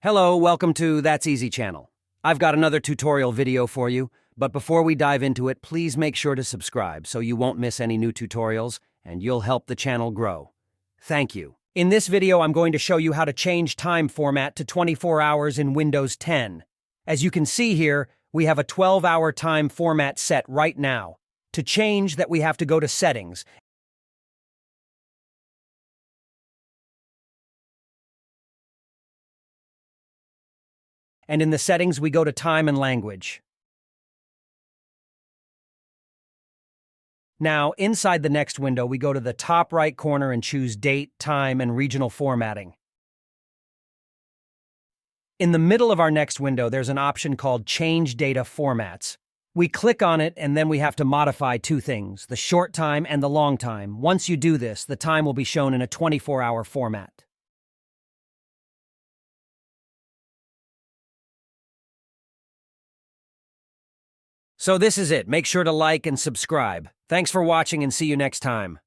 Hello, welcome to That's Easy channel. I've got another tutorial video for you, but before we dive into it, please make sure to subscribe so you won't miss any new tutorials and you'll help the channel grow. Thank you. In this video, I'm going to show you how to change time format to 24 hours in Windows 10. As you can see here, we have a 12-hour time format set right now. To change that, we have to go to Settings. And in the settings, we go to Time and Language. Now, inside the next window, we go to the top right corner and choose Date, Time, and Regional Formatting. In the middle of our next window, there's an option called Change Data Formats. We click on it, and then we have to modify two things, the short time and the long time. Once you do this, the time will be shown in a 24-hour format. So this is it. Make sure to like and subscribe. Thanks for watching and see you next time.